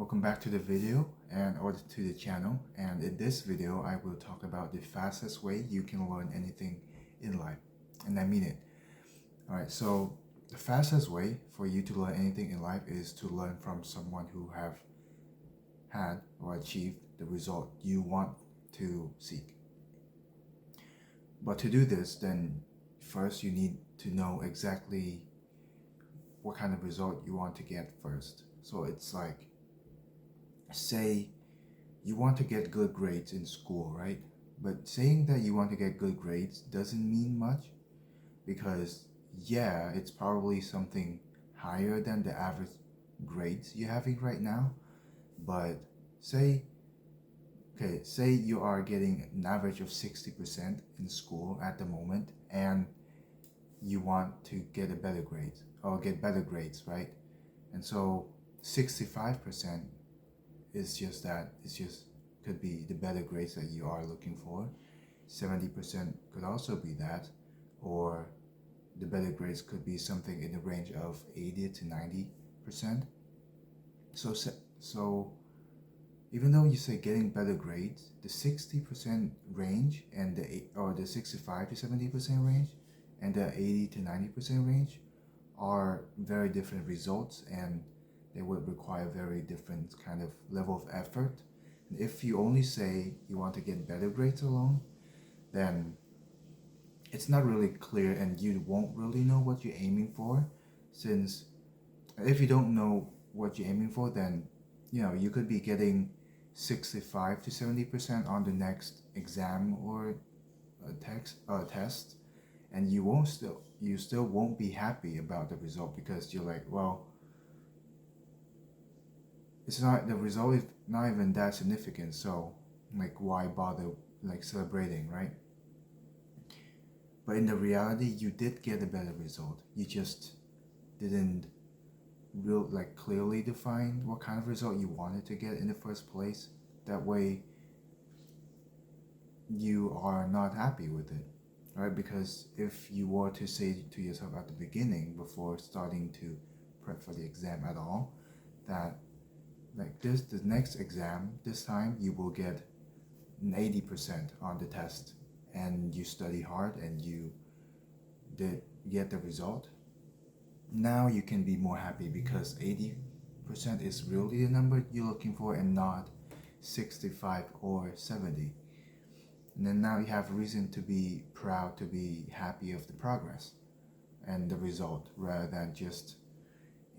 Welcome back to the video or to the channel, and in this video I will talk about the fastest way you can learn anything in life, and I mean it. Alright, so the fastest way for you to learn anything in life is to learn from someone who have had or achieved the result you want to seek. But to do this, then first you need to know exactly what kind of result you want to get first. So it's like, say you want to get good grades in school, right? But saying that you want to get good grades doesn't mean much, because yeah, it's probably something higher than the average grades you're having right now. But say you are getting an average of 60% in school at the moment, and you want to get a better grade or get better grades, right? And so 65% is just that. It's just could be the better grades that you are looking for. 70% could also be that, or the better grades could be something in the range of 80 to 90%. So even though you say getting better grades, the 60% range and the 65 to 70% range and the 80 to 90% range are very different results, and they would require very different kind of level of effort. And if you only say you want to get better grades alone, then it's not really clear and you won't really know what you're aiming for. Since if you don't know what you're aiming for, then you could be getting 65 to 70% on the next exam or test, and you still won't be happy about the result, because you're like, well, the result is not even that significant, so like, why bother like celebrating, right? But in the reality, you did get a better result. You just didn't clearly define what kind of result you wanted to get in the first place. That way you are not happy with it, right? Because if you were to say to yourself at the beginning, before starting to prep for the exam at all, that the next exam, this time you will get an 80% on the test, and you study hard and you did get the result, now you can be more happy, because 80% is really the number you're looking for and not 65 or 70. And then now you have reason to be proud, to be happy of the progress and the result, rather than just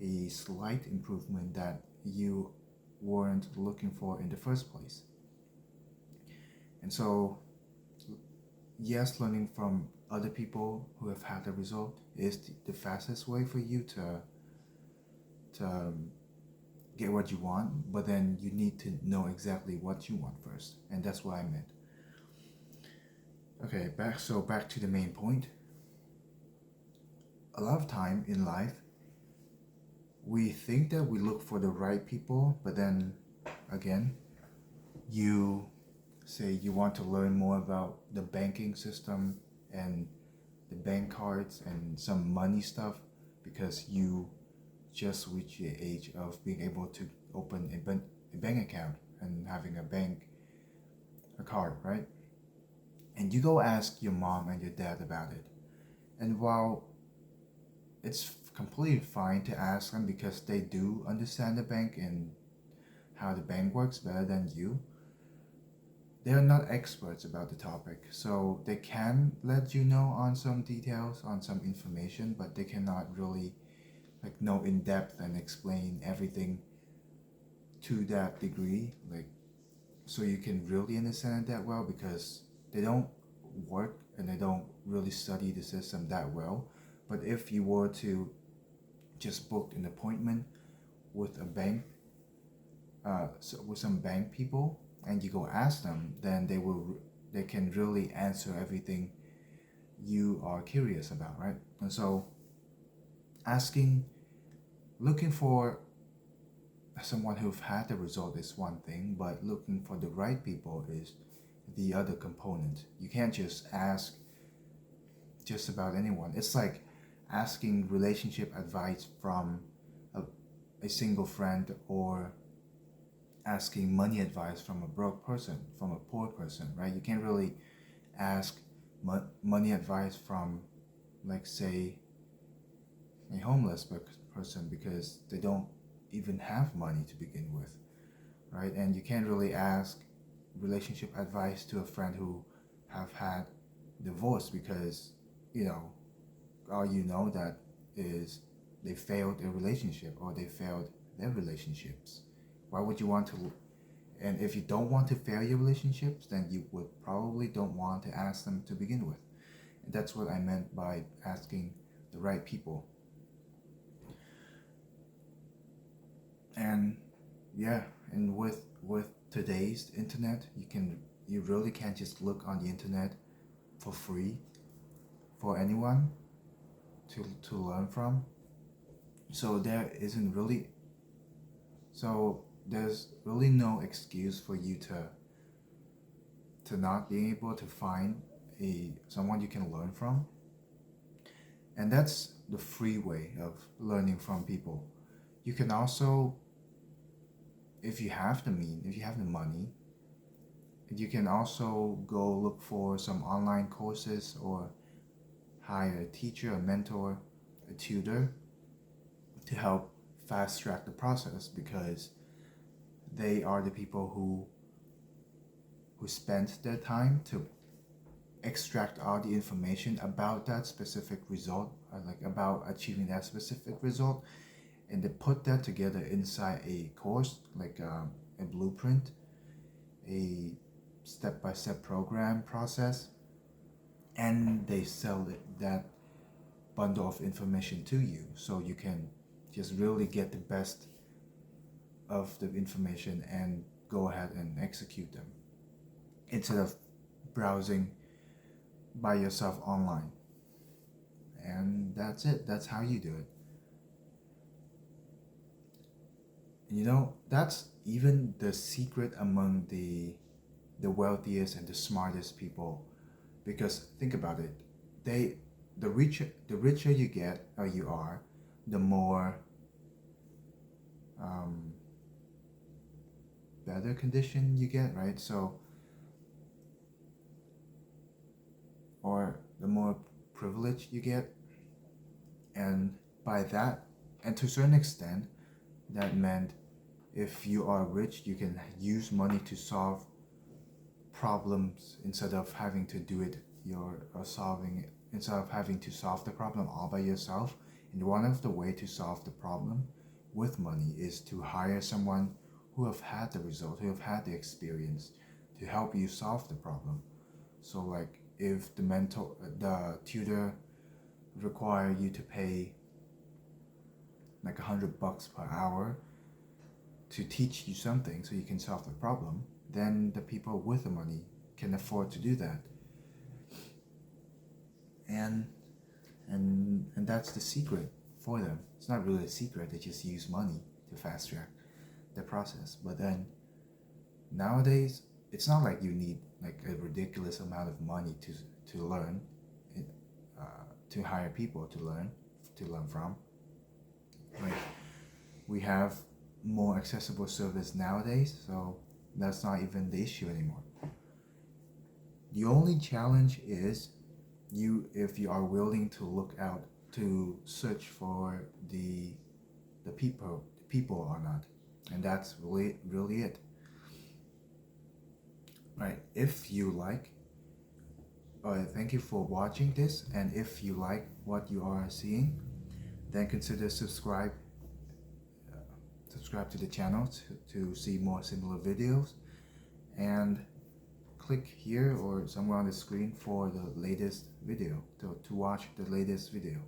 a slight improvement that you weren't looking for in the first place. And so, yes, learning from other people who have had the result is the fastest way for you to get what you want, but then you need to know exactly what you want first, and that's what I meant. Okay, back to the main point. A lot of time in life, we think that we look for the right people, but then again, you say you want to learn more about the banking system and the bank cards and some money stuff, because you just reached the age of being able to open a bank account and having a card, right? And you go ask your mom and your dad about it. And while it's completely fine to ask them, because they do understand the bank and how the bank works better than you, they are not experts about the topic. So they can let you know on some details, on some information, but they cannot really know in depth and explain everything to that degree, so you can really understand it that well, because they don't work and they don't really study the system that well. But if you were to just book an appointment with a bank, with some bank people, and you go ask them, then they can really answer everything you are curious about, right? And so looking for someone who've had the result is one thing, but looking for the right people is the other component. You can't just ask just about anyone. It's like asking relationship advice from a single friend or asking money advice from a broke person, from a poor person, right? You can't really ask money advice from, like, say, a homeless person, because they don't even have money to begin with, right? And you can't really ask relationship advice to a friend who have had divorce, because, you know, all you know that is they failed a relationship or they failed their relationships. Why would you want to? And if you don't want to fail your relationships, then you would probably don't want to ask them to begin with. And that's what I meant by asking the right people. And yeah, and with today's internet, you really can't just look on the internet for free for anyone to learn from. So there's really no excuse for you to not being able to find someone you can learn from. And that's the free way of learning from people. You can also, if you have the money, you can also go look for some online courses or hire a teacher, a mentor, a tutor to help fast track the process, because they are the people who spent their time to extract all the information about that specific result, or like about achieving that specific result, and they put that together inside a course, like a blueprint, a step-by-step program process, and they sell that bundle of information to you, so you can just really get the best of the information and go ahead and execute them, instead of browsing by yourself online. And that's it. That's how you do it. And you know, that's even the secret among the wealthiest and the smartest people. Because think about it, the richer you get, or you are, the more better condition you get, right? So, or the more privilege you get, and by that, and to a certain extent, that meant if you are rich, you can use money to solve problems instead of having to do it instead of having to solve the problem all by yourself. And one of the way to solve the problem with money is to hire someone who have had the result, who have had the experience, to help you solve the problem. So like if the tutor require you to pay like $100 per hour to teach you something so you can solve the problem, then the people with the money can afford to do that. And that's the secret for them. It's not really a secret, they just use money to fast track the process. But then nowadays, it's not like you need like a ridiculous amount of money to learn, to hire people to learn from. Like we have more accessible service nowadays, so that's not even the issue anymore. The only challenge is if you are willing to look out to search for the people or not, and that's really it. Right, if you like, thank you for watching this, and if you like what you are seeing, then consider subscribe to the channel to see more similar videos, and click here or somewhere on the screen for the latest video, to watch the latest video.